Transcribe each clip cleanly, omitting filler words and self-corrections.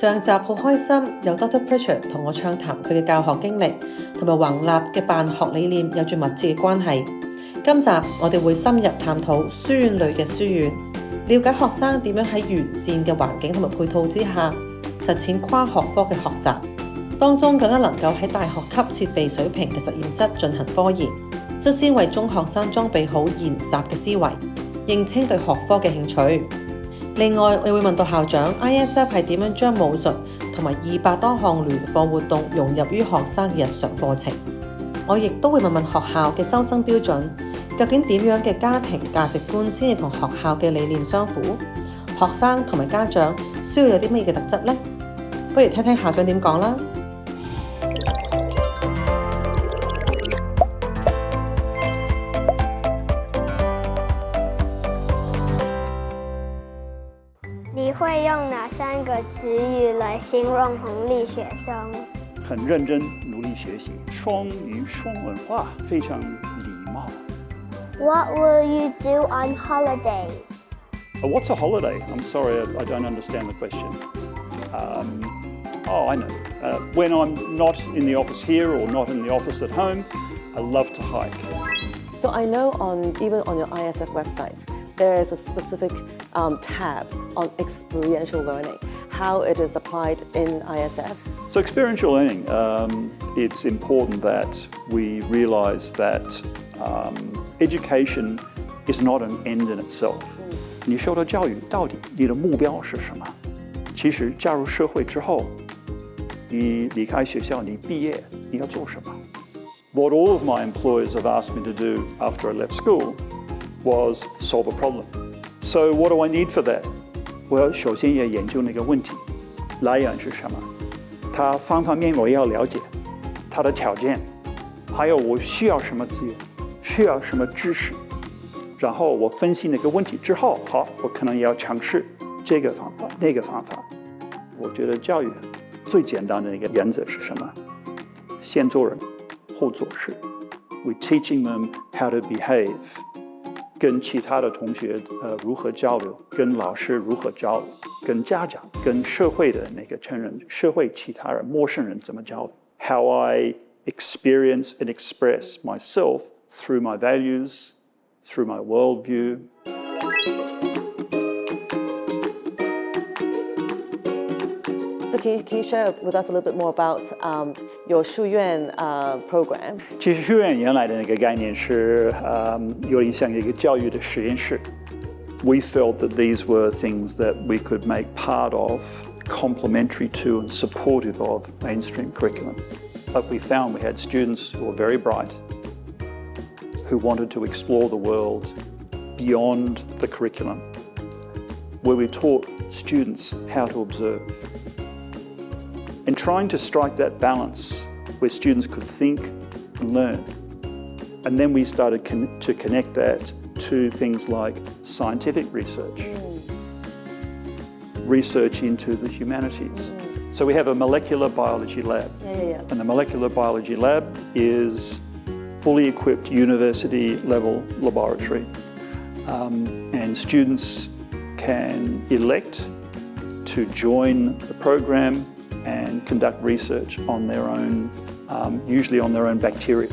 上集好開心，有 Dr Pritchard 同我暢談佢嘅教學經歷，同埋宏立嘅辦學理念有住密切嘅關係。今集我哋會深入探討書院裏嘅書院，了解學生點樣喺完善嘅環境同埋配套之下，實踐跨學科嘅學習，當中更加能夠喺大學級設備水平嘅實驗室進行科研，率先為中學生裝備好研習嘅思維，認清對學科嘅興趣。另外，我會問到校長 ISF 係點樣將武術同埋200多項聯課活動融入於學生嘅日常課程。我亦都會問問學校嘅收生標準，究竟點樣嘅家庭價值觀先至同學校嘅理念相符？學生同埋家長需要有啲咩嘅特質呢？不如聽聽校長點講啦。你会用哪3个词语来形容弘立学生？很认真，努力学习，双语双文化，非常礼貌。What will you do on holidays? What's a holiday? I'm sorry, I don't understand the question. I know. When I'm not in the office here or not in the office at home, I love to hike. So I know even on your ISF website, there is a specific tab on experiential learning, how it is applied in ISF. So experiential learning, it's important that we realize that education is not an end in itself. 你受到教育到底你的目标是什么？其实加入社会之后，你离开学校，你毕业，你要做什么？ What all of my employers have asked me to do after I left school was solve a problem. So what do I need for that? 我要首先要研究那个问题，来源是什么？它方方面面我要了解，它的条件，还有我需要什么资源，需要什么知识。然后我分析那个问题之后，好，我可能也要尝试这个方法、那个方法。我觉得教育最简单的一个原则是什么？先做人，后做事。We're teaching them how to behave. 跟其他的同学如何交流，跟老师如何交流，跟家长、跟社会的那个成人、社会其他人、陌生人怎么交流。How I experience and express myself through my values, through my worldview. So can you share with us a little bit more about your 书院 program? 其实书院原来的那个概念是有点像一个教育的实验室。We felt that these were things that we could make part of, complementary to and supportive of mainstream curriculum. But we found we had students who were very bright, who wanted to explore the world beyond the curriculum, where we taught students how to observe. And trying to strike that balance where students could think and learn. And then we started to connect that to things like scientific research, research into the humanities. So we have a molecular biology lab. And the molecular biology lab is fully equipped university level laboratory. And students can elect to join the program and conduct research on their own, usually on their own bacteria.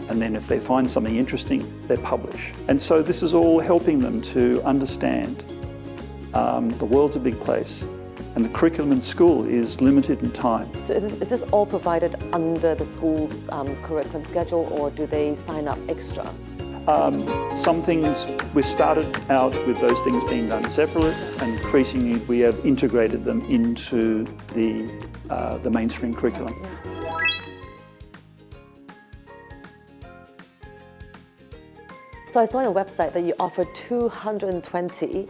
And then if they find something interesting, they publish. And so this is all helping them to understand the world's a big place and the curriculum in school is limited in time. So is this all provided under the school curriculum schedule, or do they sign up extra? Some things, we started out with those things being done separately, and increasingly we have integrated them into the mainstream curriculum. So I saw on your website that you offer 220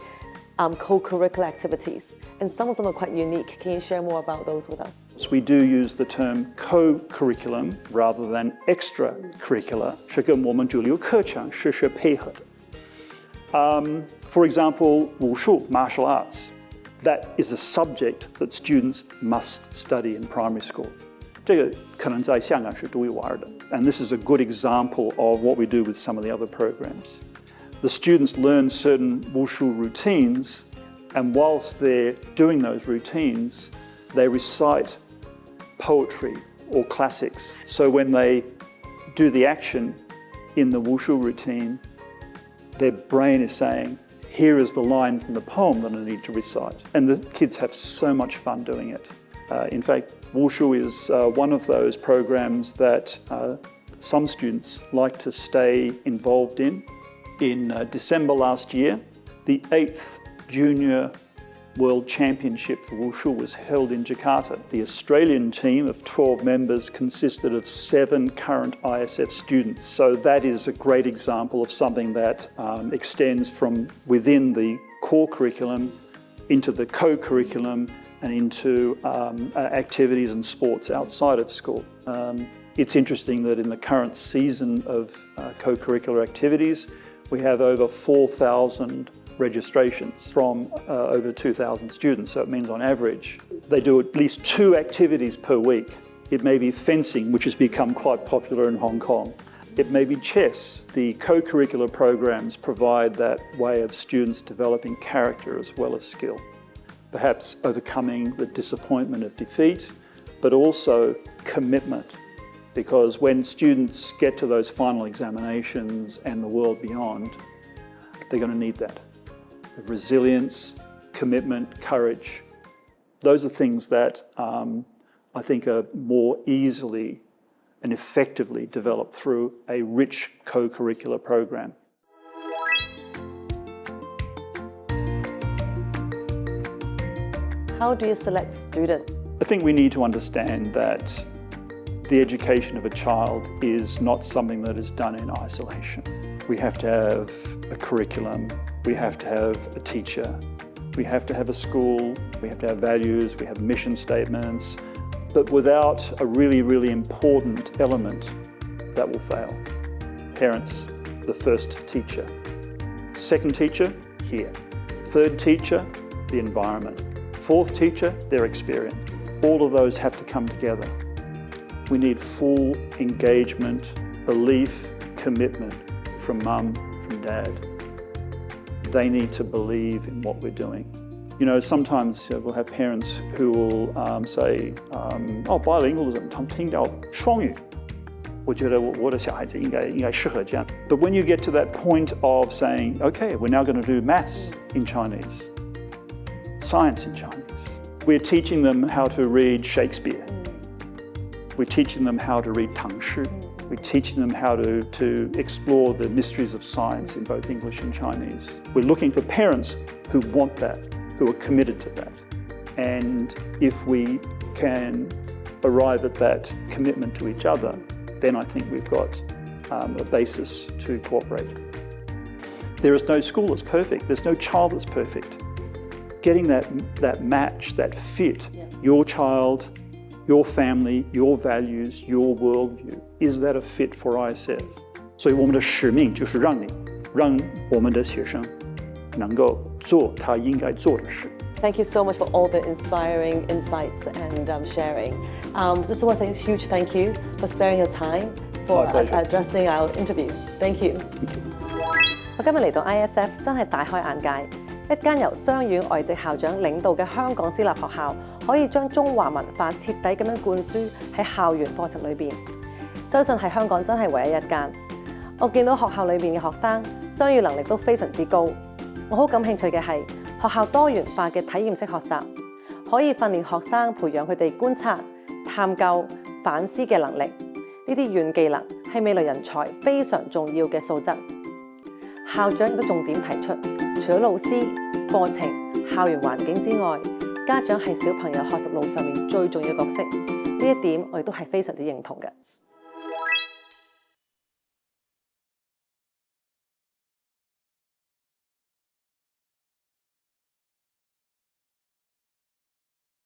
co-curricular activities, and some of them are quite unique. Can you share more about those with us? So we do use the term co-curriculum rather than extracurricular. 是跟我们主流课程是配合的。For example, 武术 martial arts, that is a subject that students must study in primary school. 这个可能在香港是独一无二的。And this is a good example of what we do with some of the other programs. The students learn certain wushu routines And whilst they're doing those routines, they recite poetry or classics. So when they do the action in the wushu routine, their brain is saying, here is the line from the poem that I need to recite. And the kids have so much fun doing it. In fact, wushu is one of those programs that some students like to stay involved in. In December last year, the 8th Junior World Championship for Wushu was held in Jakarta. The Australian team of 12 members consisted of 7 current ISF students. So that is a great example of something that extends from within the core curriculum into the co-curriculum and into activities and sports outside of school. It's interesting that in the current season of co-curricular activities, we have over 4,000 registrations from over 2,000 students. So it means on average, they do at least 2 activities per week. It may be fencing, which has become quite popular in Hong Kong. It may be chess. The co-curricular programs provide that way of students developing character as well as skill. Perhaps overcoming the disappointment of defeat, but also commitment. Because when students get to those final examinations and the world beyond, they're going to need that. Resilience, commitment, courage. Those are things that I think are more easily and effectively developed through a rich co-curricular program. How do you select students? I think we need to understand that the education of a child is not something that is done in isolation. We have to have a curriculum, we have to have a teacher, we have to have a school, we have to have values, we have mission statements, but without a really, really important element, that will fail. Parents, the first teacher. Second teacher, here. Third teacher, the environment. Fourth teacher, their experience. All of those have to come together. We need full engagement, belief, commitment from mum, from dad. They need to believe in what we're doing. You know, sometimes we'll have parents who will say, bilingualism, 他们听到双语，我觉得我的小孩子应该适合这样。But when you get to that point of saying, okay, we're now going to do maths in Chinese, science in Chinese, we're teaching them how to read Shakespeare. We're teaching them how to read Tang Shi. We're teaching them how to explore the mysteries of science in both English and Chinese. We're looking for parents who want that, who are committed to that. And if we can arrive at that commitment to each other, then I think we've got a basis to cooperate. There is no school that's perfect. There's no child that's perfect. Getting that match, that fit, your child, your family, your values, your worldview, is that a fit for ISF? 所以我们的使命就是让我们的学生能够做他应该做的事。Thank you so much for all the inspiring insights and sharing. Just want to say a huge thank you for sparing your time for addressing our interview. Thank you. 我今日嚟到 ISF 真係大開眼界，一間由雙院外籍校長領導嘅香港私立學校，可以將中華文化徹底咁樣灌輸喺校園課程裏邊，相信係香港真係唯一一間。我見到學校裏邊嘅學生雙語能力都非常之高，我好感興趣嘅係學校多元化嘅體驗式學習，可以訓練學生培養佢哋觀察、探究、反思嘅能力。呢啲軟技能係未來人才非常重要嘅素質。校長亦都重點提出，除咗老師、課程、校園環境之外，家長係小朋友學習路上面最重要嘅角色。呢一點我亦都係非常之認同嘅。